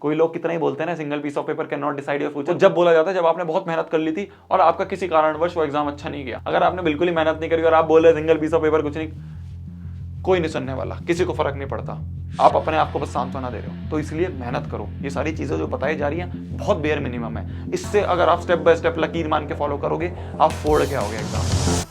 कोई लोग कितना ही बोलते हैं ना, single piece of paper can not decide your future, जब बोला जाता है जब आपने बहुत मेहनत कर ली थी और आपका किसी कारणवश वो एग्जाम अच्छा नहीं गया। अगर आपने बिल्कुल ही मेहनत नहीं करी और आप बोल रहे सिंगल पीस ऑफ पेपर कुछ नहीं, कोई नहीं सुनने वाला, किसी को फर्क नहीं पड़ता। आप अपने आप को बस सांत्वना दे रहे हो। तो इसलिए मेहनत करो। ये सारी चीजें जो बताई जा रही हैं बहुत बेयर मिनिमम है। इससे अगर आप स्टेप बाय स्टेप लकीर मान के फॉलो करोगे, आप फोड़ के आओगे exam.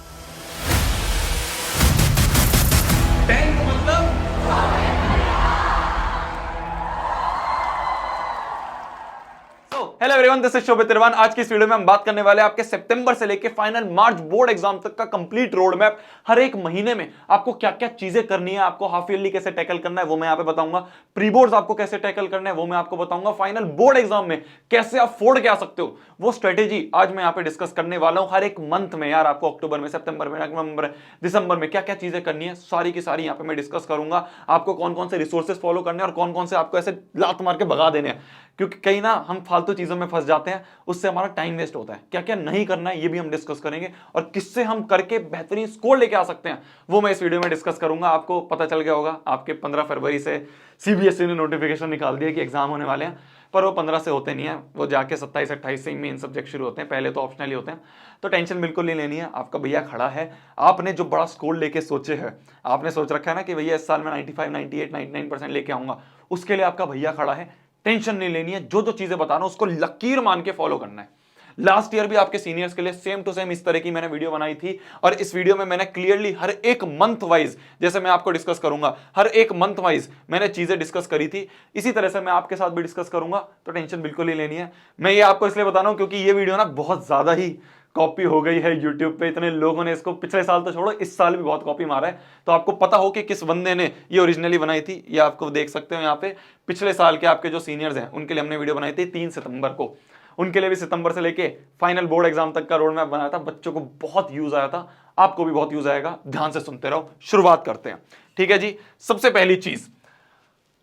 Hello everyone, this is Shobhit Tirwan. आज की इस वीडियो में हम बात करने वाले हैं आपके सितंबर से लेके फाइनल मार्च बोर्ड एग्जाम तक का कंप्लीट रोड मैप। हर एक महीने में आपको क्या क्या चीजें करनी है, आपको हाफ ईयरली कैसे टैकल करना है वो मैं यहां पे बताऊंगा, प्री बोर्ड्स आपको कैसे टैकल करना है वो मैं आपको बताऊंगा, फाइनल बोर्ड एग्जाम में कैसे आप फोड़ के आ सकते हो वो स्ट्रेटेजी आज मैं यहां पे डिस्कस करने वाला हूं। हर एक मंथ में यार आपको अक्टूबर में, सितंबर में, नवंबर, दिसंबर में क्या क्या चीजें करनी है सारी की सारी यहां पे मैं डिस्कस करूंगा। आपको कौन कौन से रिसोर्सेज फॉलो करने हैं और कौन कौन से आपको ऐसे लात मार के भगा देने हैं, क्योंकि कहीं ना हम फालतू चीजों में फंस जाते हैं, उससे हमारा टाइम वेस्ट होता है। क्या क्या नहीं करना है ये भी हम डिस्कस करेंगे और किससे हम करके बेहतरीन स्कोर लेके आ सकते हैं वो मैं इस वीडियो में डिस्कस करूंगा। आपको पता चल गया होगा आपके 15 फरवरी से सीबीएसई ने नोटिफिकेशन निकाल दिया कि एग्जाम होने वाले हैं, पर वो 15 से होते नहीं है, वो जाके 27-28 से मेन सब्जेक्ट शुरू होते हैं, पहले तो ऑप्शनल ही होते हैं। तो टेंशन बिल्कुल नहीं लेनी है, आपका भैया खड़ा है। आपने जो बड़ा स्कोर लेके सोचे है, आपने सोच रखा है ना कि भैया इस साल में 95, 98, 99% लेके आऊंगा, उसके लिए आपका भैया खड़ा है। टेंशन नहीं लेनी है, जो जो चीजें बता रहा हूं उसको लकीर मान के फॉलो करना है। लास्ट ईयर भी आपके सीनियर्स के लिए सेम टू सेम इस तरह की मैंने वीडियो बनाई थी और इस वीडियो में मैंने क्लियरली हर एक मंथ वाइज, जैसे मैं आपको डिस्कस करूंगा, हर एक मंथ वाइज मैंने चीजें डिस्कस करी थी, इसी तरह से मैं आपके साथ भी डिस्कस करूंगा। तो टेंशन बिल्कुल ही लेनी है। मैं ये आपको इसलिए बता रहा हूं क्योंकि ये वीडियो ना बहुत ज्यादा ही कॉपी हो गई है यूट्यूब पे। इतने लोगों ने इसको पिछले साल तो छोड़ो, इस साल भी बहुत कॉपी मारा है। तो आपको पता हो कि किस बंदे ने ये ओरिजिनली बनाई थी, ये आपको देख सकते हो यहाँ पे। पिछले साल के आपके जो सीनियर्स हैं उनके लिए हमने वीडियो बनाई थी 3 सितंबर को, उनके लिए भी सितंबर से लेके फाइनल बोर्ड एग्जाम तक का रोड मैप बनाया था। बच्चों को बहुत यूज आया था, आपको भी बहुत यूज आएगा। ध्यान से सुनते रहो। शुरुआत करते हैं, ठीक है जी। सबसे पहली चीज,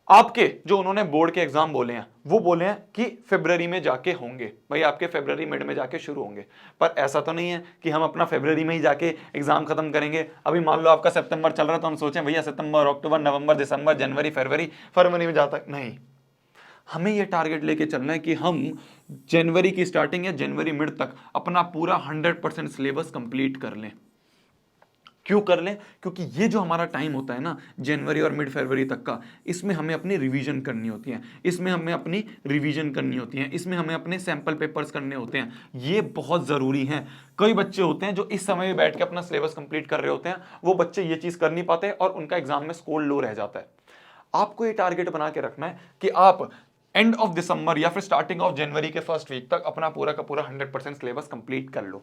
आपके जो उन्होंने बोर्ड के एग्जाम बोले हैं वो बोले हैं कि फरवरी में जाके होंगे। भाई आपके फरवरी मिड में जाके शुरू होंगे, पर ऐसा तो नहीं है कि हम अपना फरवरी में ही जाके एग्जाम खत्म करेंगे। अभी मान लो आपका सितंबर चल रहा है तो हम सोचें भैया सितंबर, अक्टूबर, नवंबर, दिसंबर, जनवरी, फरवरी में जाता नहीं। हमें ये टारगेट लेके चलना है कि हम जनवरी की स्टार्टिंग या जनवरी मिड तक अपना पूरा 100% सिलेबस कंप्लीट कर लें। क्यों कर लें? क्योंकि ये जो हमारा टाइम होता है ना जनवरी और मिड फरवरी तक का, इसमें हमें अपनी रिवीजन करनी होती है, इसमें हमें अपनी रिवीजन करनी होती है, इसमें हमें अपने सैंपल पेपर्स करने होते हैं। ये बहुत ज़रूरी है। कई बच्चे होते हैं जो इस समय में बैठ के अपना सिलेबस कंप्लीट कर रहे होते हैं, वो बच्चे ये चीज़ कर नहीं पाते और उनका एग्जाम में स्कोर लो रह जाता है। आपको ये टारगेट बना के रखना है कि आप एंड ऑफ दिसंबर या फिर स्टार्टिंग ऑफ जनवरी के फर्स्ट वीक तक अपना पूरा का पूरा 100% सिलेबस कंप्लीट कर लो।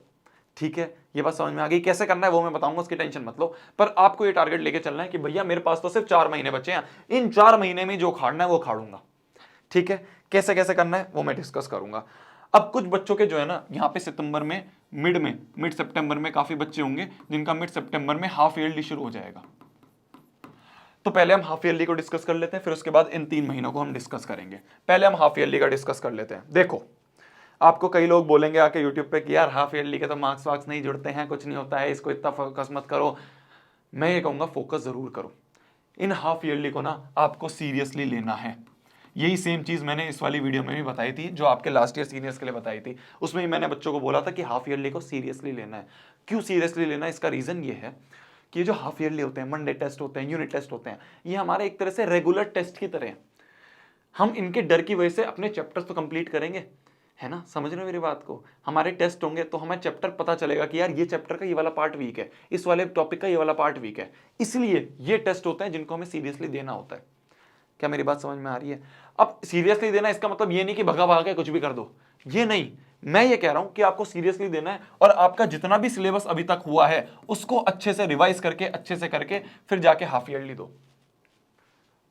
ठीक है, ये बात समझ में आ गई। कैसे करना है वो मैं बताऊंगा, उसकी टेंशन मत लो। पर आपको ये टारगेट लेके चलना है कि भैया मेरे पास तो सिर्फ 4 महीने बचे हैं, इन 4 महीने में जो खाड़ना है वो खाड़ूंगा। ठीक है, कैसे कैसे करना है वो मैं डिस्कस करूंगा। अब कुछ बच्चों के जो है ना यहाँ पे सितंबर में, मिड सितंबर में काफी बच्चे होंगे जिनका मिड सितंबर में हाफ ईयरली शुरू हो जाएगा। तो पहले हम हाफ ईयरली को डिस्कस कर लेते हैं, फिर उसके बाद इन 3 महीनों को हम डिस्कस करेंगे। पहले हम हाफ ईयरली का डिस्कस कर लेते हैं। देखो, आपको कई लोग बोलेंगे आके यूट्यूब पे कि यार हाफ ईयरली के तो मार्क्स वार्क्स नहीं जुड़ते हैं, कुछ नहीं होता है, इसको इतना फोकस मत करो। मैं ये कहूँगा फोकस ज़रूर करो। इन हाफ ईयरली को ना आपको सीरियसली लेना है। यही सेम चीज़ मैंने इस वाली वीडियो में भी बताई थी जो आपके लास्ट ईयर सीनियर्स के लिए बताई थी। उसमें भी मैंने बच्चों को बोला था कि हाफ ईयरली को सीरियसली लेना है। क्यों सीरियसली लेना है? इसका रीज़न ये है कि ये जो हाफ ईयरली होते हैं, मंडे टेस्ट होते हैं, यूनिट टेस्ट होते हैं, ये हमारे एक तरह से रेगुलर टेस्ट की तरह हैं। हम इनके डर की वजह से अपने चैप्टर्स तो कंप्लीट करेंगे, है ना? समझ रहे हो मेरी बात को? हमारे टेस्ट होंगे तो हमें चैप्टर पता चलेगा कि यार ये चैप्टर का ये वाला पार्ट वीक है, इस वाले टॉपिक का ये वाला पार्ट वीक है। इसलिए ये टेस्ट होते हैं जिनको हमें सीरियसली देना होता है। क्या मेरी बात समझ में आ रही है? अब सीरियसली देना इसका मतलब ये नहीं कि भगा भगा के कुछ भी कर दो, ये नहीं। मैं ये कह रहा हूं कि आपको सीरियसली देना है और आपका जितना भी सिलेबस अभी तक हुआ है उसको अच्छे से रिवाइज करके, अच्छे से करके फिर जाके हाफ ईयरली दो।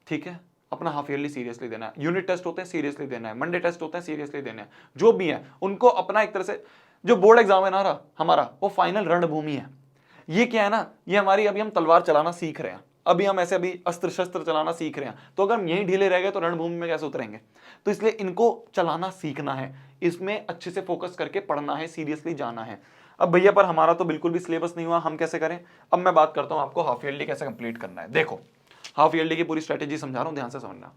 ठीक है, अपना हाफ ईयरली सीरियसली देना है। यूनिट टेस्ट होते हैं सीरियसली देना है, मंडे टेस्ट होते हैं सीरियसली देना है। जो भी है उनको अपना एक तरह से, जो बोर्ड एग्जाम है ना हमारा, वो फाइनल रणभूमि है। ये क्या है ना, ये हमारी, अभी हम तलवार चलाना सीख रहे हैं, अभी हम ऐसे अभी अस्त्र शस्त्र चलाना सीख रहे हैं। तो अगर हम यहीं ढीले रह गए तो रणभूमि में कैसे उतरेंगे? तो इसलिए इनको चलाना सीखना है, इसमें अच्छे से फोकस करके पढ़ना है, सीरियसली जाना है। अब भैया पर हमारा तो बिल्कुल भी सिलेबस नहीं हुआ, हम कैसे करें? अब मैं बात करता हूं आपको हाफ ईयरली कैसे कंप्लीट करना है। देखो, हाफ ईयरली की पूरी स्ट्रेटेजी समझा रहा हूं, ध्यान से समझना।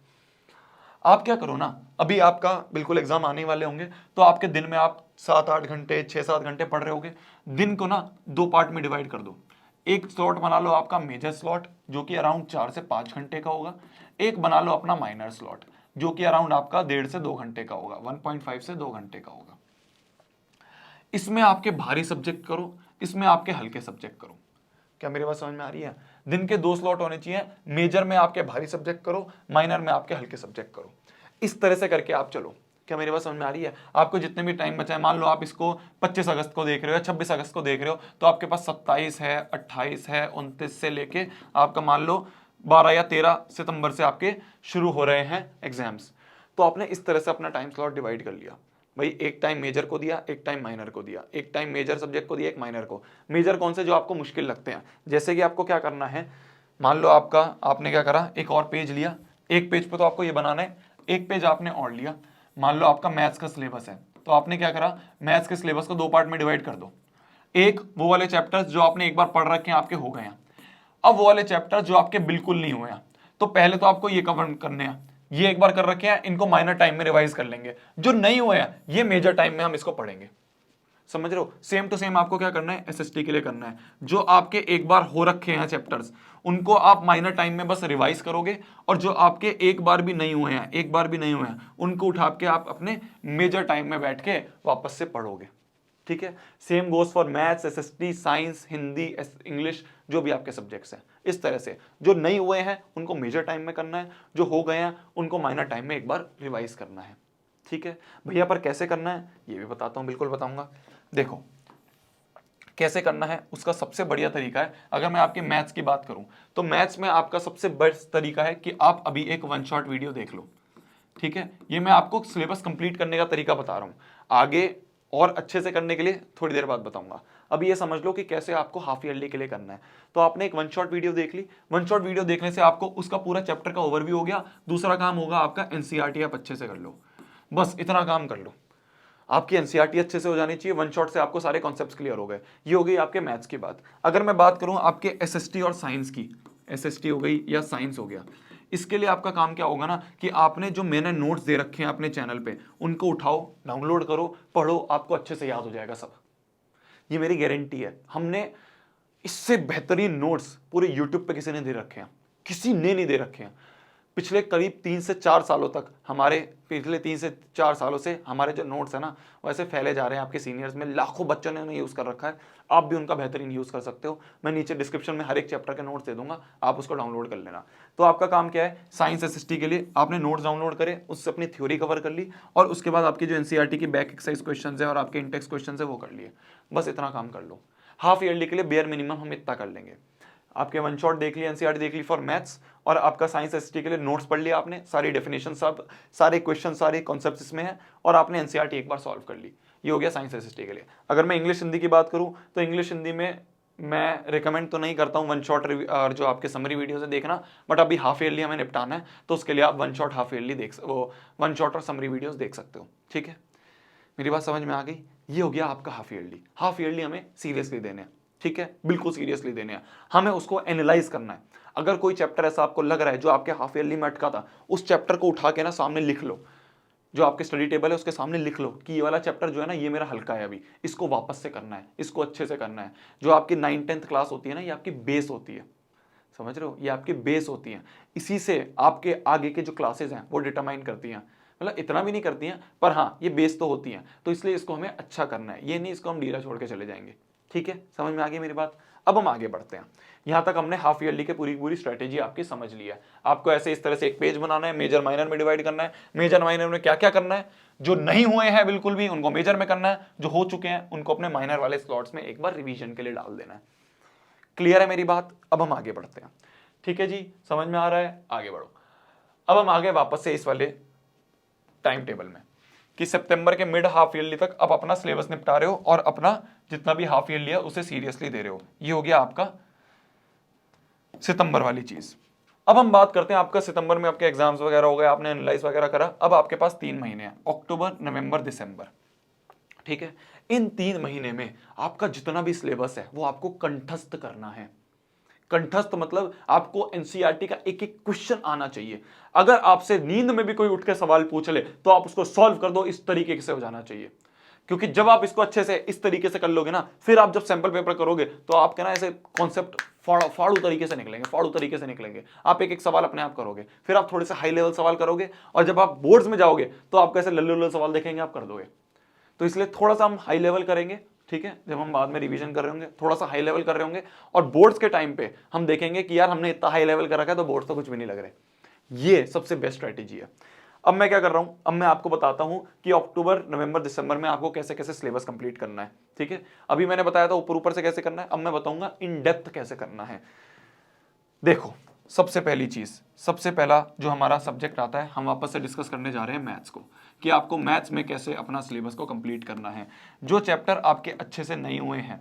आप क्या करो ना, अभी आपका बिल्कुल एग्जाम आने वाले होंगे, तो आपके दिन में आप 7-8 घंटे 6-7 घंटे पढ़ रहे होगे। दिन को ना 2 पार्ट में डिवाइड कर दो। एक स्लॉट बना लो आपका मेजर स्लॉट, जो कि अराउंड 4 से 5 घंटे का होगा। एक बना लो अपना माइनर स्लॉट, जो कि अराउंड आपका 1.5 से 2 घंटे का होगा, 1.5 से 2 घंटे का होगा। इसमें आपके भारी सब्जेक्ट करो, इसमें आपके हल्के सब्जेक्ट करो। क्या मेरी बात समझ में आ रही है? दिन के 2 स्लॉट होने चाहिए, मेजर में आपके भारी सब्जेक्ट करो, माइनर में आपके हल्के सब्जेक्ट करो। इस तरह से करके आप चलो। क्या मेरी बात समझ में आ रही है? आपको जितने भी टाइम बचा है, मान लो आप इसको 25 अगस्त को देख रहे हो या 26 अगस्त को देख रहे हो, तो आपके पास 27 है, 28 है, 29 से लेके आपका मान लो 12 या 13 सितंबर से आपके शुरू हो रहे हैं एग्जाम्स। तो आपने इस तरह से अपना टाइम स्लॉट डिवाइड कर लिया। भाई एक टाइम मेजर को दिया, एक टाइम माइनर को दिया, एक टाइम मेजर सब्जेक्ट को दिया, एक माइनर को। मेजर कौन से? जो आपको मुश्किल लगते हैं। जैसे कि आपको क्या करना है, मान लो आपने क्या करा, एक और पेज लिया। एक पेज पे तो आपको ये बनाना है, एक पेज आपने और लिया। मान लो आपका मैथ्स का सिलेबस है, तो आपने क्या करा, मैथ्स के सिलेबस को 2 पार्ट में डिवाइड कर दो। एक वो वाले चैप्टर्स जो आपने एक बार पढ़ रखे हैं, आपके हो गए हैं। अब वो वाले चैप्टर जो आपके बिल्कुल नहीं हुए हैं, तो पहले तो आपको ये कवर करने हैं। ये एक बार कर रखे हैं, इनको माइनर टाइम में रिवाइज कर लेंगे। जो नहीं हुए हैं, ये मेजर टाइम में हम इसको पढ़ेंगे। समझ रहे हो? सेम टू सेम आपको क्या करना है, एसएसटी के लिए करना है। जो आपके एक बार हो रखे हैं चैप्टर्स, उनको आप माइनर टाइम में बस रिवाइज करोगे, और जो आपके एक बार भी नहीं हुए हैं, उनको उठा के आप अपने मेजर टाइम में बैठ के वापस से पढ़ोगे। ठीक है? Same goes for maths, SST, science, Hindi, English, जो भी आपके सब्जेक्ट्स हैं। इस तरह से जो नहीं हुए हैं उनको मेजर टाइम में करना है, जो हो गए हैं उनको माइनर टाइम में एक बार रिवाइज करना है। ठीक है भैया? पर कैसे करना है ये भी बताता हूं, बिल्कुल बताऊंगा। देखो कैसे करना है, उसका सबसे बढ़िया तरीका है, अगर मैं आपके मैथ्स की बात करूं, तो मैथ्स में आपका सबसे बेस्ट तरीका है कि आप अभी एक 1 शॉट वीडियो देख लो। ठीक है? ये मैं आपको सिलेबस कंप्लीट करने का तरीका बता रहा हूं। आगे और अच्छे से करने के लिए थोड़ी देर बाद बताऊंगा। अभी ये समझ लो कि कैसे आपको हाफ ईयरली के लिए करना है। तो आपने एक 1 शॉट वीडियो देख ली। 1 शॉट वीडियो देखने से आपको उसका पूरा चैप्टर का ओवरव्यू हो गया। दूसरा काम होगा आपका एनसीईआरटी आप अच्छे से कर लो। बस इतना काम कर लो। आपकी एनसीईआरटी अच्छे से हो जानी चाहिए। 1 शॉट से आपको सारे कॉन्सेप्ट्स क्लियर हो गए। ये हो गई आपके मैथ्स की बात। अगर मैं बात करूं आपके एसएसटी और साइंस की, एसएसटी हो गई या साइंस हो गया, इसके लिए आपका काम क्या होगा ना, कि आपने जो मैंने नोट्स दे रखे हैं अपने चैनल पे, उनको उठाओ, डाउनलोड करो, पढ़ो, आपको अच्छे से याद हो जाएगा सब। ये मेरी गारंटी है। हमने इससे बेहतरीन नोट्स पूरे यूट्यूब पे किसी ने दे रखे हैं, किसी ने नहीं दे रखे हैं। पिछले करीब 3 से 4 सालों तक पिछले 3 से 4 सालों से हमारे जो नोट्स है ना, वैसे फैले जा रहे हैं आपके सीनियर्स में। लाखों बच्चों ने उन्हें यूज़ कर रखा है। आप भी उनका बेहतरीन यूज़ कर सकते हो। मैं नीचे डिस्क्रिप्शन में हर एक चैप्टर के नोट्स दे दूंगा, आप उसको डाउनलोड कर लेना। तो आपका काम क्या है, साइंस एसएसटी के लिए आपने नोट्स डाउनलोड करे, उससे अपनी थ्योरी कवर कर ली, और उसके बाद आपकी जो एनसीईआरटी की बैक एक्सरसाइज क्वेश्चन है और आपके इंटेक्स क्वेश्चन है वो कर लिए। बस इतना काम कर लो। हाफ ईयरली के लिए बेयर मिनिमम हम इतना कर लेंगे। आपके 1 शॉट देख लिया, एनसीईआरटी देख ली फॉर मैथ्स, और आपका साइंस एसटी के लिए नोट्स पढ़ लिया आपने, सारी डेफिनेशन, सब सारे क्वेश्चन, सारे कॉन्सेप्ट्स इसमें हैं, और आपने एनसीईआरटी एक बार सॉल्व कर ली। ये हो गया साइंस एसटी के लिए। अगर मैं इंग्लिश हिंदी की बात करूं, तो इंग्लिश हिंदी में मैं रिकमेंड तो नहीं करता हूं 1 शॉट और जो आपके समरी वीडियोस है देखना, बट अभी हाफ ईयरली हमें निपटाना है, तो उसके लिए आप 1 शॉट हाफ ईयरली 1 शॉट और समरी वीडियोस देख सकते हो। ठीक है? मेरी बात समझ में आ गई? ये हो गया आपका हाफ ईयरली। हाफ ईयरली हमें सीरियसली देने हैं। ठीक है? बिल्कुल सीरियसली देने हैं। हमें उसको एनालाइज करना है। अगर कोई चैप्टर ऐसा आपको लग रहा है जो आपके हाफ ईयरली में अटका था, उस चैप्टर को उठा के ना सामने लिख लो। जो आपके स्टडी टेबल है उसके सामने लिख लो कि ये वाला चैप्टर जो है ना, ये मेरा हल्का है, अभी इसको वापस से करना है, इसको अच्छे से करना है। जो आपकी 9th-10th क्लास होती है ना, ये आपकी बेस होती है। समझ रहे हो? ये आपकी बेस होती है। इसी से आपके आगे के जो क्लासेस हैं वो डिटरमाइन करती हैं। मतलब इतना भी नहीं करती हैं, पर हाँ ये बेस तो होती हैं। तो इसलिए इसको हमें अच्छा करना है, ये नहीं इसको हम ढीला छोड़ के चले जाएंगे। ठीक है? समझ में आ गई मेरी बात? अब हम आगे बढ़ते हैं। यहां तक हमने हाफ ईयरली के पूरी स्ट्रेटेजी आपकी समझ ली है। आपको ऐसे इस तरह से एक पेज बनाना है, मेजर माइनर में डिवाइड करना है। मेजर माइनर में क्या क्या करना है, जो नहीं हुए हैं बिल्कुल भी उनको मेजर में करना है, जो हो चुके हैं उनको अपने माइनर वाले स्लॉट्स में एक बार रिवीजन के लिए डाल देना है। क्लियर है मेरी बात? अब हम आगे बढ़ते हैं। ठीक है जी? समझ में आ रहा है? आगे बढ़ो। अब हम आगे वापस से इस वाले टाइम टेबल में, कि सितंबर के मिड हाफ ईयरली तक आप अपना सिलेबस निपटा रहे हो और अपना जितना भी हाफ ईयरली है उसे सीरियसली दे रहे हो। ये हो गया आपका सितंबर वाली चीज। अब हम बात करते हैं, आपका सितंबर में आपके एग्जाम्स वगैरह हो गए, आपने एनालाइज वगैरह करा। अब आपके पास 3 महीने हैं, अक्टूबर, नवंबर, दिसंबर। ठीक है? इन 3 महीने में आपका जितना भी सिलेबस है वो आपको कंठस्थ करना है। कंठस्थ मतलब आपको एनसीईआरटी का एक एक क्वेश्चन आना चाहिए। अगर आपसे नींद में भी कोई उठ के सवाल पूछ ले तो आप उसको सॉल्व कर दो, इस तरीके से हो जाना चाहिए। क्योंकि जब आप इसको अच्छे से इस तरीके से कर लोगे ना, फिर आप जब सैंपल पेपर करोगे तो आपके ना ऐसे कॉन्सेप्ट फाड़ू तरीके से निकलेंगे, फाड़ू तरीके से निकलेंगे। आप एक एक सवाल अपने आप करोगे, फिर आप थोड़े से हाई लेवल सवाल करोगे, और जब आप बोर्ड्स में जाओगे तो आप कैसे लल्लू लल्लू सवाल देखेंगे, आप कर दोगे। तो इसलिए थोड़ा सा हम हाई लेवल करेंगे, ठीक है, जब हम बाद में रिवीजन कर रहे होंगे थोड़ा सा हाई लेवल कर रहे होंगे, और बोर्ड्स के टाइम पे हम देखेंगे कि यार हमने इतना हाई लेवल कर रखा है तो बोर्ड्स तो कुछ भी नहीं लग रहे। ये सबसे बेस्ट स्ट्रेटेजी है। अब मैं क्या कर रहा हूं, अब मैं आपको बताता हूं कि अक्टूबर नवंबर दिसंबर में आपको कैसे कैसे सिलेबस कंप्लीट करना है, ठीक है। अभी मैंने बताया था ऊपर ऊपर से कैसे करना है, अब मैं बताऊंगा इन डेप्थ कैसे करना है। देखो, सबसे पहली चीज, सबसे पहला जो हमारा सब्जेक्ट आता है, हम वापस से डिस्कस करने जा रहे हैं मैथ्स को, कि आपको मैथ्स में कैसे अपना सिलेबस को कंप्लीट करना है। जो चैप्टर आपके अच्छे से नहीं हुए हैं,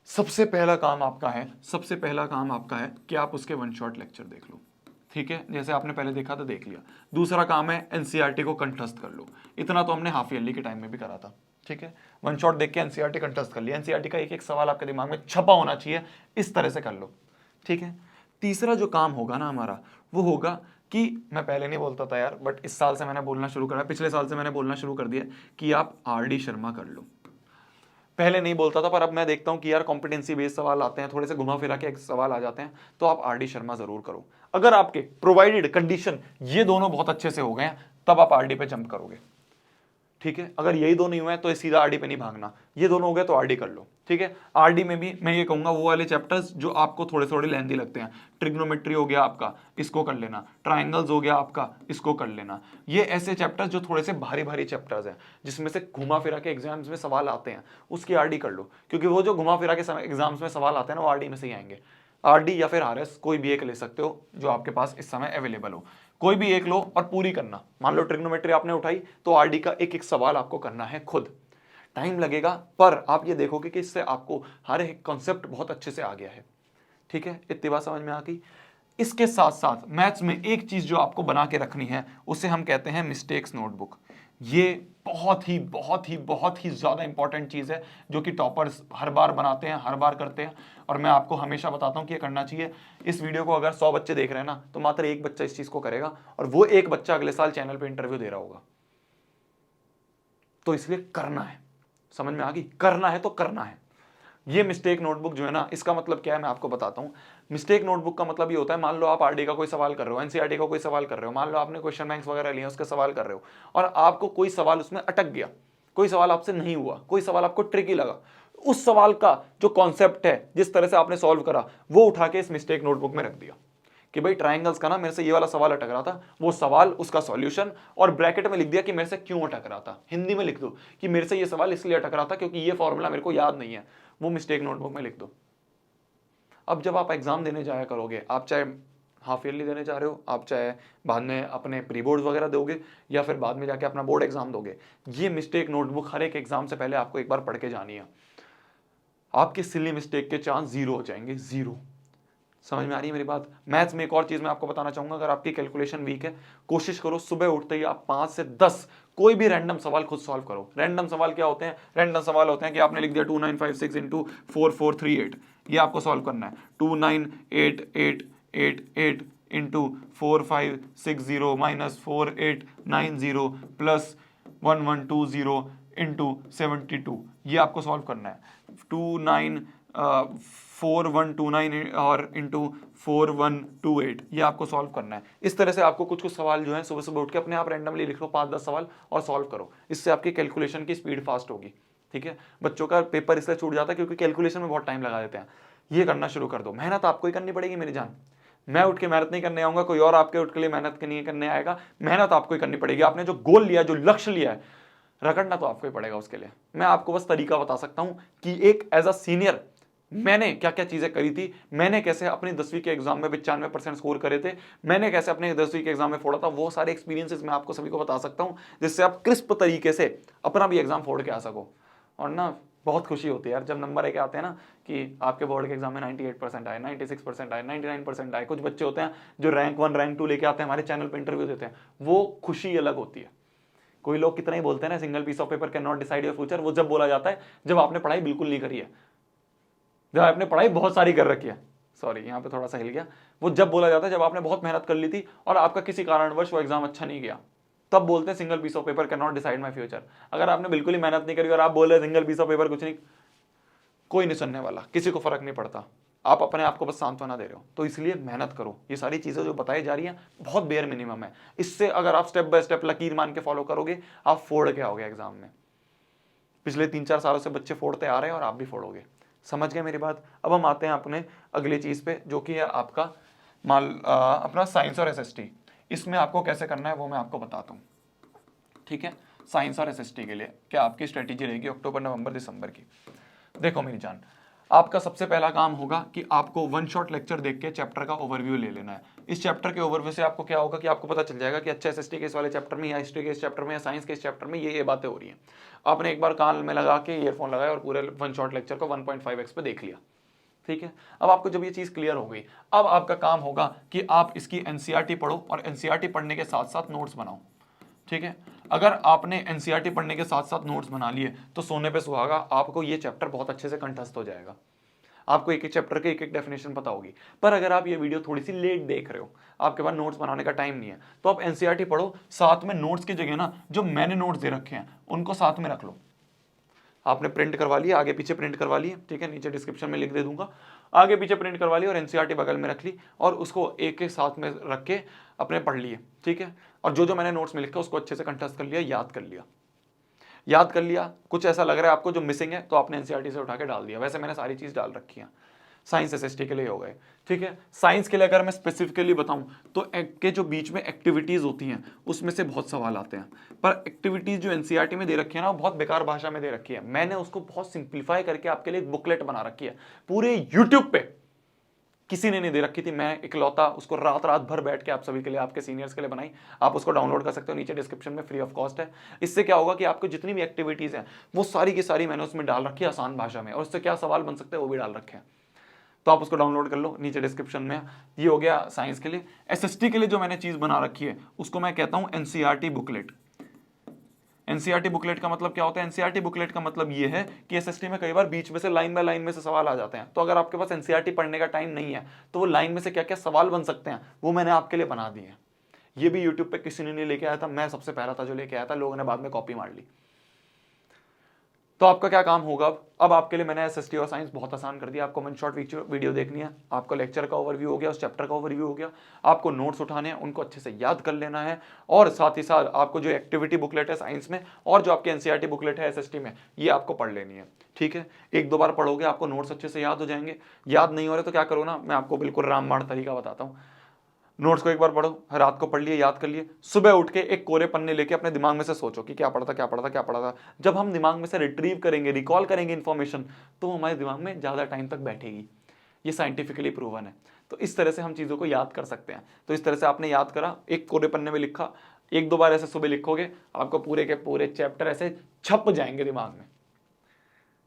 सबसे पहला काम आपका है, सबसे पहला काम आपका है कि आप उसके वन शॉट लेक्चर देख लो, ठीक है। जैसे आपने पहले देखा तो देख लिया। दूसरा काम है एनसीईआरटी को कंठस्थ कर लो। इतना तो हमने हाफ ईयरली के टाइम में भी करा था, ठीक है। वन शॉट देख के एनसीईआरटी कंठस्थ कर लिया। एनसीईआरटी का एक एक सवाल आपके दिमाग में छपा होना चाहिए, इस तरह से कर लो, ठीक है। तीसरा जो काम होगा ना हमारा, वो होगा कि मैं पहले नहीं बोलता था यार, बट इस साल से मैंने बोलना शुरू करा, पिछले साल से मैंने बोलना शुरू कर दिया कि आप आरडी शर्मा कर लो। पहले नहीं बोलता था, पर अब मैं देखता हूं कि यार कॉम्पिटेंसी बेस्ड सवाल आते हैं, थोड़े से घुमा फिरा के सवाल आ जाते हैं, तो आप आरडी शर्मा जरूर करो। अगर आपके प्रोवाइडेड कंडीशन ये दोनों बहुत अच्छे से हो गए हैं, तब आप आरडी पे जंप करोगे, ठीक है। अगर यही दो नहीं हुए तो सीधा आरडी पे नहीं भागना, ये दोनों हो गए तो आरडी कर लो, ठीक है। आरडी में भी मैं ये कहूंगा वो वाले चैप्टर्स जो आपको थोड़े थोड़े लेंथी लगते हैं, ट्रिग्नोमेट्री हो गया आपका, इसको कर लेना, ट्राइंगल्स हो गया आपका, इसको कर लेना। ये ऐसे चैप्टर्स जो थोड़े से भारी भारी चैप्टर्स हैं, जिसमें से घुमा फिरा के एग्जाम्स में सवाल आते हैं, उसकी आरडी कर लो। क्योंकि वो जो घुमा फिरा के एग्जाम्स में सवाल आते हैं ना, वो आरडी में से ही आएंगे। आरडी या फिर आरएस, कोई भी एक ले सकते हो जो आपके पास इस समय अवेलेबल हो, कोई भी एक लो और पूरी करना। मान लो ट्रिग्नोमेट्री आपने उठाई तो आरडी का एक एक सवाल आपको करना है खुद। टाइम लगेगा, पर आप ये देखोगे कि इससे आपको हर एक कॉन्सेप्ट बहुत अच्छे से आ गया है, ठीक है। इतनी बात समझ में आ गई। इसके साथ साथ मैथ्स में एक चीज जो आपको बना के रखनी है, उसे हम कहते हैं मिस्टेक्स नोटबुक। ये बहुत ही ज्यादा इंपॉर्टेंट चीज है, जो कि टॉपर्स हर बार बनाते हैं, हर बार करते हैं, और मैं आपको हमेशा बताता हूं कि ये करना चाहिए। इस वीडियो को अगर 100 बच्चे देख रहे हैं ना, तो मात्र एक बच्चा इस चीज को करेगा, और वो एक बच्चा अगले साल चैनल पे इंटरव्यू दे रहा होगा। तो इसलिए करना है, समझ में आ गई, करना है तो करना है। ये मिस्टेक नोटबुक जो है ना, इसका मतलब क्या है मैं आपको बताता हूं। मिस्टेक नोटबुक का मतलब ये होता है, मान लो आप आरडी का कोई सवाल कर रहे हो, एनसीईआरटी का कोई सवाल कर रहे हो, मान लो आपने क्वेश्चन बैंक्स वगैरह लिए, उसके सवाल कर रहे हो, और आपको कोई सवाल उसमें अटक गया, कोई सवाल आपसे नहीं हुआ, कोई सवाल आपको ट्रिकी लगा, उस सवाल का जो कॉन्सेप्ट है, जिस तरह से आपने सॉल्व करा, वो उठा के इस मिस्टेक नोटबुक में रख दिया कि भाई ट्राइंगल्स का ना मेरे से ये वाला सवाल अटक रहा था, वो सवाल, उसका सॉल्यूशन, और ब्रैकेट में लिख दिया कि मेरे से क्यों अटक रहा था। हिंदी में लिख दो कि मेरे से ये सवाल इसलिए अटक रहा था क्योंकि ये फॉर्मूला मेरे को याद नहीं है, वो मिस्टेक नोटबुक में लिख दो। अब जब आप एग्जाम देने जाया करोगे, आप चाहे हाफ ईयरली देने जा रहे हो, आप चाहे बाद में अपने प्री बोर्ड्स वगैरह दोगे, या फिर बाद में जाके अपना बोर्ड एग्जाम दोगे, ये मिस्टेक नोटबुक हर एक एग्जाम से पहले आपको एक बार पढ़ के जानी है। आपके सिली मिस्टेक के चांस जीरो हो जाएंगे, जीरो। समझ में आ रही है मेरी बात। मैथ्स में एक और चीज मैं आपको बताना चाहूंगा, अगर आपकी कैलकुलेशन वीक है, कोशिश करो सुबह उठते ही आप 5 से 10 कोई भी रैंडम सवाल खुद सॉल्व करो। रैंडम सवाल क्या होते हैं? रैंडम सवाल होते हैं कि आपने लिख दिया 2956 इंटू 4438, ये आपको सॉल्व करना है। 29888 इंटू 4560 माइनस 4890 प्लस 1120 इंटू 72, ये आपको सॉल्व करना है। 4129 और इंटू 4128, ये आपको सॉल्व करना है। इस तरह से आपको कुछ कुछ सवाल जो है सुबह सुबह उठ के अपने आप रैंडमली लिख लो, 5-10 सवाल और सॉल्व करो। इससे आपकी कैलकुलेशन की स्पीड फास्ट होगी, ठीक है। बच्चों का पेपर इसलिए छूट जाता है क्योंकि कैलकुलेशन में बहुत टाइम लगा देते हैं। ये करना शुरू कर दो। मेहनत आपको ही करनी पड़ेगी मेरी जान, मैं उठ के मेहनत नहीं करने आऊंगा, कोई और आपके उठ के लिए मेहनत नहीं करने आएगा। मेहनत आपको ही करनी पड़ेगी। आपने जो गोल लिया, जो लक्ष्य लिया है, रगड़ना तो आपको ही पड़ेगा उसके लिए। मैं आपको बस तरीका बता सकता हूं कि एक एज अ सीनियर मैंने क्या क्या चीजें करी थी, मैंने कैसे अपनी 10वीं के एग्जाम में 95% स्कोर करे थे, मैंने कैसे अपने 10वीं के एग्जाम में फोड़ा था, वो सारे एक्सपीरियंसेस मैं आपको सभी को बता सकता हूं, जिससे आप क्रिस्प तरीके से अपना भी एग्जाम फोड़ के आ सको। और ना बहुत खुशी होती है यार जब नंबर एक आते हैं ना कि आपके बोर्ड के एग्जाम में 98% आए, 96% आए, 99% आए। कुछ बच्चे होते हैं जो रैंक 1 रैंक 2 लेके आते हैं, हमारे चैनल पर इंटरव्यू देते हैं, वो खुशी अलग होती है। कोई लोग कितना ही बोलते हैं ना, single piece of paper can not decide your future, वो जब बोला जाता है जब आपने पढ़ाई बिल्कुल नहीं करी है, जब आपने पढ़ाई बहुत सारी कर रखी है। सॉरी यहाँ पे थोड़ा सा हिल गया, वो जब बोला जाता है जब आपने बहुत मेहनत कर ली थी और आपका किसी कारणवश वो एग्जाम अच्छा नहीं गया, तब बोलते हैं single piece of paper can not decide my future. अगर आपने बिल्कुल ही मेहनत नहीं करी और आप बोल रहे सिंगल पीस ऑफ पेपर कुछ नहीं, कोई नहीं सुनने वाला, किसी को फर्क नहीं पड़ता, आप अपने आप को बस सांत्वना दे रहे हो। तो इसलिए मेहनत करो। ये सारी चीजें जो बताई जा रही हैं बहुत बेयर मिनिमम है, इससे अगर आप स्टेप बाय स्टेप लकीर मान के फॉलो करोगे आप फोड़ के आओगे एग्जाम में। पिछले 3-4 सालों से बच्चे फोड़ते आ रहे हैं और आप भी फोड़ोगे। समझ गए मेरी बात? अब हम आते हैं अपने अगली चीज पे जो कि है आपका अपना साइंस और एसएसटी। इसमें आपको कैसे करना है वो मैं आपको बताता हूँ, ठीक है। साइंस और एसएसटी के लिए क्या आपकी स्ट्रेटेजी रहेगी अक्टूबर, नवंबर, दिसंबर की? देखो मेरी जान, आपका सबसे पहला काम होगा कि आपको वन शॉट लेक्चर देख के चैप्टर का ओवरव्यू ले लेना है। इस चैप्टर के ओवरव्यू से आपको क्या होगा कि आपको पता चल जाएगा कि अच्छा एसएसटी के इस वाले चैप्टर में या हिस्ट्री के इस चैप्टर में या साइंस के इस चैप्टर में ये बातें हो रही हैं। आपने एक बार कान में लगा के ईयरफोन लगाया और पूरे वन शॉट लेक्चर को 1.5x पे देख लिया, ठीक है। अब आपको जब ये चीज क्लियर हो गई, अब आपका काम होगा कि आप इसकी एनसीईआरटी पढ़ो और एनसीईआरटी पढ़ने के साथ साथ नोट्स बनाओ, ठीक है। अगर आपने एनसीईआरटी पढ़ने के साथ साथ नोट्स बना लिए तो सोने पे सुहागा, आपको ये चैप्टर बहुत अच्छे से कंठस्थ हो जाएगा। आपको एक एक चैप्टर के एक एक डेफिनेशन पता होगी। पर अगर आप ये वीडियो थोड़ी सी लेट देख रहे हो, आपके पास नोट्स बनाने का टाइम नहीं है, तो आप एनसीईआरटी पढ़ो, साथ में नोट्स की जगह ना जो मैंने नोट्स दे रखे हैं उनको साथ में रख लो। आपने प्रिंट करवा लिया, आगे पीछे प्रिंट करवा लिए, ठीक है, नीचे डिस्क्रिप्शन में लिख दे दूंगा, आगे पीछे प्रिंट करवा लिया और एनसीईआरटी बगल में रख ली और उसको एक एक साथ में रख के अपने पढ़ लिए, ठीक है। और जो जो मैंने नोट्स में लिखा उसको अच्छे से कंठस्थ कर लिया, याद कर लिया। याद कर लिया, कुछ ऐसा लग रहा है आपको जो मिसिंग है तो आपने एनसीईआरटी से उठा के डाल दिया। वैसे मैंने सारी चीज डाल रखी है। साइंस एसएसटी के लिए हो गए, ठीक है। साइंस के लिए अगर मैं स्पेसिफिकली बताऊं तो के जो बीच में एक्टिविटीज होती हैं उसमें से बहुत सवाल आते हैं, पर एक्टिविटीज जो एनसीईआरटी में दे रखी है ना वो बहुत बेकार भाषा में दे रखी है। मैंने उसको बहुत सिंप्लीफाई करके आपके लिए एक बुकलेट बना रखी है, पूरे यूट्यूब पे किसी ने नहीं दे रखी थी, मैं इकलौता उसको रात रात भर बैठ के आप सभी के लिए, आपके सीनियर्स के लिए बनाई। आप उसको डाउनलोड कर सकते हो, नीचे डिस्क्रिप्शन में फ्री ऑफ कॉस्ट है। इससे क्या होगा कि आपको जितनी भी एक्टिविटीज हैं वो सारी की सारी मैंने उसमें डाल रखी है आसान भाषा में, और उससे क्या सवाल बन सकते हैं वो भी डाल रखे हैं। तो आप उसको डाउनलोड कर लो, नीचे डिस्क्रिप्शन में। ये हो गया साइंस के लिए। एसएसटी के लिए जो मैंने चीज बना रखी है उसको मैं कहता हूं एनसीईआरटी बुकलेट। एनसीईआरटी बुकलेट का मतलब क्या होता है? एनसीईआरटी बुकलेट का मतलब ये है कि एसएसटी में कई बार बीच में से लाइन बाय लाइन में से सवाल आ जाते हैं, तो अगर आपके पास एनसीईआरटी पढ़ने का टाइम नहीं है तो वो लाइन में से क्या क्या सवाल बन सकते हैं वो मैंने आपके लिए बना दिए हैं। ये भी यूट्यूब पे किसी ने नहीं लेके आया था, मैं सबसे पहला था जो लेके आया था, लोगों ने बाद में कॉपी मार ली। तो आपका क्या काम होगा अब आपके लिए मैंने एसएसटी और साइंस बहुत आसान कर दिया। आपको वन शॉट वीडियो देखनी है, आपको लेक्चर का ओवरव्यू हो गया, उस चैप्टर का ओवरव्यू हो गया, आपको नोट्स उठाने हैं, उनको अच्छे से याद कर लेना है, और साथ ही साथ आपको जो एक्टिविटी बुकलेट है साइंस में और जो आपकी एनसीईआरटी बुकलेट है एसएसटी में, ये आपको पढ़ लेनी है, ठीक है। 1-2 बार पढ़ोगे आपको नोट्स अच्छे से याद हो जाएंगे। याद नहीं हो रहे तो क्या करो ना, मैं आपको बिल्कुल रामबाण तरीका बताता हूँ। नोट्स को एक बार पढ़ो, रात को पढ़ लिए, याद कर लिए, सुबह उठ के एक कोरे पन्ने लेके अपने दिमाग में से सोचो कि क्या पढ़ा था क्या पढ़ा था क्या पढ़ा था। जब हम दिमाग में से रिट्रीव करेंगे, रिकॉल करेंगे इन्फॉर्मेशन, तो हमारे दिमाग में ज़्यादा टाइम तक बैठेगी। ये साइंटिफिकली प्रूवन है। तो इस तरह से हम चीज़ों को याद कर सकते हैं। तो इस तरह से आपने याद करा, एक कोरे पन्ने में लिखा, 1-2 बार ऐसे सुबह लिखोगे, आपको पूरे के पूरे चैप्टर ऐसे छप जाएंगे दिमाग में।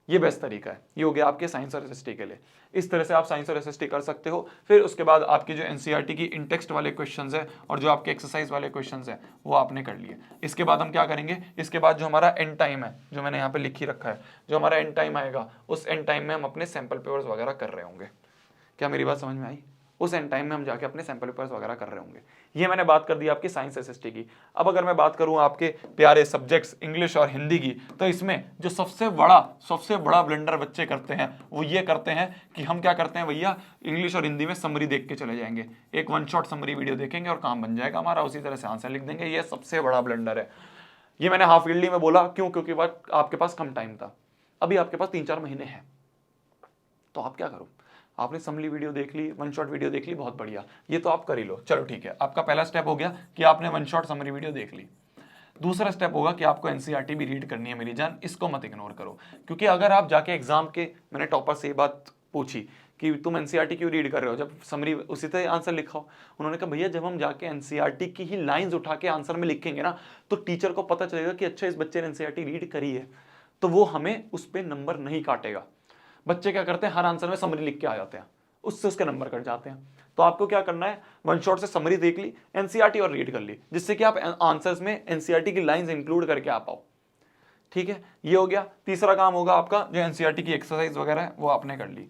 ये बेस्ट तरीका है। ये हो गया आपके साइंस और एसएसटी के लिए। इस तरह से आप साइंस और एसएसटी कर सकते हो। फिर उसके बाद आपकी जो एनसीईआरटी की इन टेक्स्ट वाले क्वेश्चंस है और जो आपके एक्सरसाइज वाले क्वेश्चंस है वो आपने कर लिए। इसके बाद हम क्या करेंगे, इसके बाद जो हमारा एंड टाइम है, जो मैंने यहाँ पे लिख ही रखा है, जो हमारा एंड टाइम आएगा, उस एंड टाइम में हम अपने सैंपल पेपर्स वगैरह कर रहे होंगे। क्या मेरी बात समझ में आई? उस एंड टाइम में हम जाके अपने सैंपल पेपर्स वगैरह कर रहे होंगे। ये मैंने बात कर दी आपकी साइंस एसएसटी की। अब अगर मैं बात करूं आपके प्यारे सब्जेक्ट्स इंग्लिश और हिंदी की, तो इसमें जो सबसे बड़ा ब्लंडर बच्चे करते हैं वो ये करते हैं कि हम क्या करते हैं भैया, इंग्लिश और हिंदी में समरी देख के चले जाएंगे, एक वन शॉट समरी वीडियो देखेंगे और काम बन जाएगा हमारा, उसी तरह से आंसर लिख देंगे। ये सबसे बड़ा ब्लंडर है। ये मैंने हाफ ईयरली में बोला क्यों? क्योंकि आपके पास कम टाइम था, अभी आपके पास 3-4 महीने हैं। तो आप क्या करो, आपने समरी वीडियो देख ली, वन शॉट वीडियो देख ली, बहुत बढ़िया, ये तो आप कर ही लो, चलो ठीक है। आपका पहला स्टेप हो गया कि आपने वन शॉट समरी वीडियो देख ली। दूसरा स्टेप होगा कि आपको एनसीईआरटी भी रीड करनी है मेरी जान, इसको मत इग्नोर करो। क्योंकि अगर आप जाके एग्जाम के, मैंने टॉपर से ये बात पूछी कि तुम एनसीईआरटी क्यों रीड कर रहे हो जब समरी उसी तरह आंसर लिखाओ। उन्होंने कहा भैया जब हम जाके एनसीईआरटी की ही लाइंस उठा के आंसर में लिखेंगे ना, तो टीचर को पता चलेगा कि अच्छा इस बच्चे ने एनसीईआरटी रीड करी है, तो वो हमें उस पर नंबर नहीं काटेगा। बच्चे क्या करते हैं, हर आंसर में समरी लिख के आ जाते हैं, उससे उसके नंबर कट जाते हैं। तो आपको क्या करना है, वन शॉट से समरी देख ली, एनसीईआरटी और रीड कर ली, जिससे कि आप आंसर्स में एनसीईआरटी की लाइंस इंक्लूड करके आ पाओ, ठीक है। ये हो गया। तीसरा काम होगा आपका, जो एनसीईआरटी की एक्सरसाइज वगैरह है वो आपने कर ली।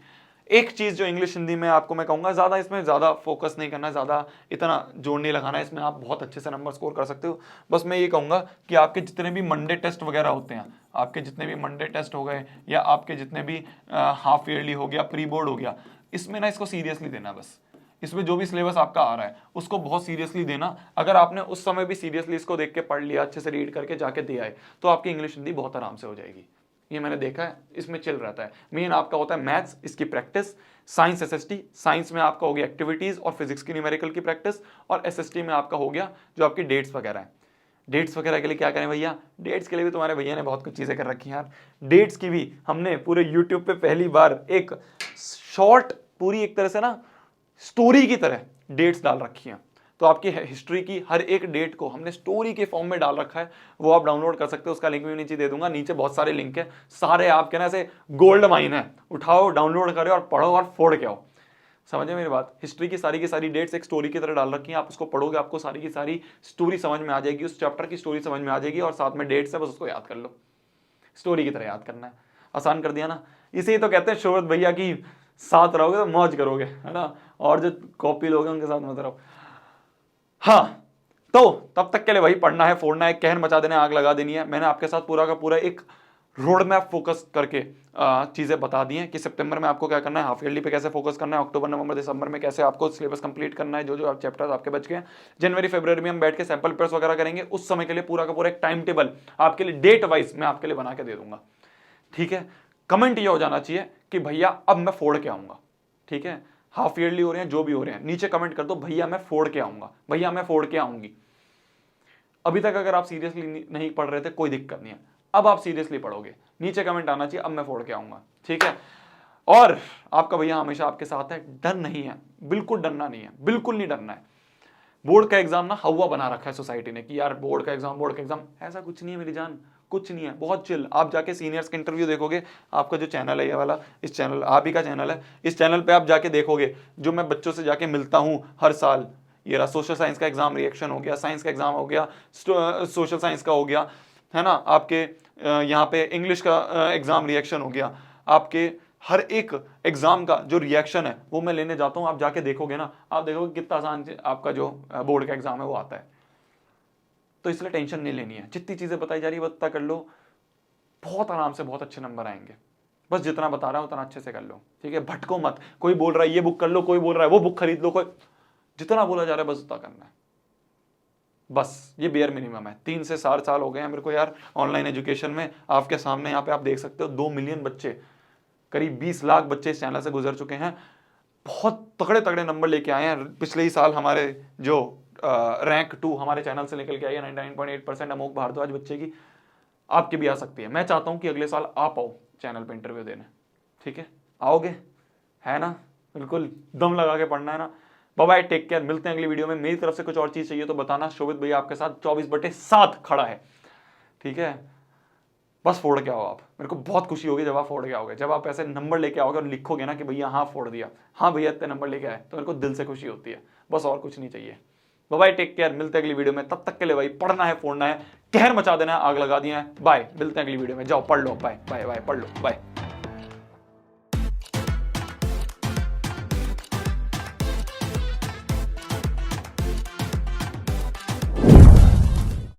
एक चीज जो इंग्लिश हिंदी में आपको मैं कहूंगा, ज्यादा इसमें ज्यादा फोकस नहीं करना, ज्यादा इतना जोर नहीं लगाना है, इसमें आप बहुत अच्छे से नंबर स्कोर कर सकते हो। बस मैं ये कहूंगा कि आपके जितने भी मंडे टेस्ट वगैरह होते हैं, आपके जितने भी मंडे टेस्ट हो गए या आपके जितने भी हाफ ईयरली हो गया, प्री बोर्ड हो गया, इसमें ना इसको सीरियसली देना। बस इसमें जो भी सिलेबस आपका आ रहा है उसको बहुत सीरियसली देना। अगर आपने उस समय भी सीरियसली इसको देख के पढ़ लिया, अच्छे से रीड करके जाके दिया है, तो आपकी इंग्लिश हिंदी बहुत आराम से हो जाएगी। ये मैंने देखा है, इसमें चिल रहता है। मेन आपका होता है मैथ्स, इसकी प्रैक्टिस, साइंस एसएसटी, साइंस में आपका हो गया एक्टिविटीज और फिजिक्स की न्यूमेरिकल की प्रैक्टिस, और एसएसटी में आपका हो गया जो आपकी डेट्स वगैरह है। डेट्स वगैरह के लिए क्या करें भैया, डेट्स के लिए भी तुम्हारे भैया ने बहुत कुछ चीजें कर रखी हैं यार। डेट्स की भी हमने पूरे यूट्यूब पे पहली बार एक शॉर्ट, पूरी एक तरह से ना स्टोरी की तरह डेट्स डाल रखी हैं। तो आपकी हिस्ट्री की हर एक डेट को हमने स्टोरी के फॉर्म में डाल रखा है, वो आप डाउनलोड कर सकते हो। उसका लिंक भी नीचे दे दूंगा, नीचे बहुत सारे लिंक है, सारे आपके ना से गोल्ड माइन है, उठाओ, डाउनलोड करो और पढ़ो और फोड़ के आओ। समझे मेरी बात? हिस्ट्री की सारी डेट्स एक स्टोरी की तरह डाल रखी हैं, आप उसको पढ़ोगे आपको सारी की सारी स्टोरी समझ में आ जाएगी, उस चैप्टर की स्टोरी समझ में आ जाएगी, और साथ में डेट्स है, बस उसको याद कर लो, स्टोरी की तरह याद करना है। आसान कर दिया ना। इसे तो कहते हैं शोहरत भैया की साथ रहोगे तो मौज करोगे, है ना, और जो कॉपी लोगे उनके साथ मत रहो। हाँ, तो तब तक के लिए वही पढ़ना है, फोड़ना है, कहर मचा देना है, आग लगा देनी है। मैंने आपके साथ पूरा का पूरा एक रोड मैप फोकस करके चीजें बता दी हैं कि सितंबर में आपको क्या करना है, हाफ ईयरली पे कैसे फोकस करना है, अक्टूबर नवंबर दिसंबर में कैसे आपको सिलेबस कंप्लीट करना है, जो जो चैप्टर्स आपके बच गए हैं। जनवरी फरवरी में हम बैठ के सैंपल पेपर्स वगैरह करेंगे। उस समय के लिए पूरा का पूरा एक टाइम टेबल आपके लिए डेट वाइज मैं आपके लिए बना के दे दूंगा। ठीक है, कमेंट ये हो जाना चाहिए कि भैया अब मैं फोड़ के आऊंगा। ठीक है, हाफ ईयरली हो रहे हैं, जो भी हो रहे हैं, नीचे कमेंट कर दो भैया मैं फोड़ के आऊंगा, भैया मैं फोड़ के आऊंगी। अभी तक अगर आप सीरियसली नहीं पढ़ रहे थे, कोई दिक्कत नहीं है, अब आप सीरियसली पढ़ोगे, नीचे कमेंट आना चाहिए अब मैं फोड़ के आऊंगा। ठीक है, और आपका भैया हमेशा आपके साथ है, डर नहीं है, बिल्कुल डरना नहीं है, बिल्कुल नहीं डरना है। बोर्ड का एग्जाम ना हवा बना रखा है सोसाइटी ने कि यार बोर्ड का एग्जाम, ऐसा कुछ नहीं है मेरी जान, कुछ नहीं है, बहुत चिल। आप जाके सीनियर्स के इंटरव्यू देखोगे, आपका जो चैनल है ये वाला, इस चैनल आप ही का चैनल है, इस चैनल पे आप जाके देखोगे जो मैं बच्चों से जाके मिलता हूँ हर साल। ये रहा सोशल साइंस का एग्जाम रिएक्शन हो गया, साइंस का एग्जाम हो गया, सोशल साइंस का हो गया, है ना, आपके यहाँ पे इंग्लिश का एग्जाम रिएक्शन हो गया, आपके हर एक एग्जाम का जो रिएक्शन है वो मैं लेने जाता हूँ। आप जाके देखोगे ना, आप देखोगे कितना आसान आपका जो बोर्ड का एग्जाम है वो आता है। तो इसलिए टेंशन नहीं लेनी है, जितनी चीजें बताई जा रही है उतना कर लो, बहुत आराम से बहुत अच्छे नंबर आएंगे। बस जितना बता रहा हूं उतना अच्छे से कर लो। ठीक है, भटको मत, कोई बोल रहा है ये बुक कर लो, कोई बोल रहा है वो बुक खरीद लो, कोई जितना बोला जा रहा है बस उतना करना है। बस ये बेयर मिनिमम है। 3 से 4 साल हो गए हैं मेरे को यार ऑनलाइन एजुकेशन में। आपके सामने यहाँ पे आप देख सकते हो 2 मिलियन बच्चे, करीब 20 लाख बच्चे इस चैनल से गुजर चुके हैं, बहुत तगड़े तगड़े नंबर लेके आए हैं। पिछले ही साल हमारे जो रैंक 2 हमारे चैनल से निकल के आई है 99.8% अमोक भारद्वाज बच्चे की, आपकी भी आ सकती है। मैं चाहता हूं कि अगले साल आप आओ चैनल पे इंटरव्यू देने। ठीक है, आओगे, है ना, बिल्कुल दम लगा के पढ़ना है ना। बाय बाय, टेक केयर, मिलते हैं अगली वीडियो में। मेरी तरफ से कुछ और चीज चाहिए तो बताना, शोभित भैया आपके साथ 24/7 खड़ा है। ठीक है, बस फोड़ के आओ आप, मेरे को बहुत खुशी होगी जब आप फोड़ के आओगे, जब आप ऐसे नंबर लेके आओगे और लिखोगे ना कि भैया हाँ फोड़ दिया, हाँ भैया इतने नंबर लेके आए, तो मेरे को दिल से खुशी होती है, बस और कुछ नहीं चाहिए। बाय, टेक केयर, मिलते हैं अगली वीडियो में। तब तक के लिए भाई पढ़ना है, फोड़ना है, कहर मचा देना है, आग लगा दिया है। बाय, मिलते हैं अगली वीडियो में। जाओ पढ़ लो, बाय बाय बाय, पढ़ लो, बाय।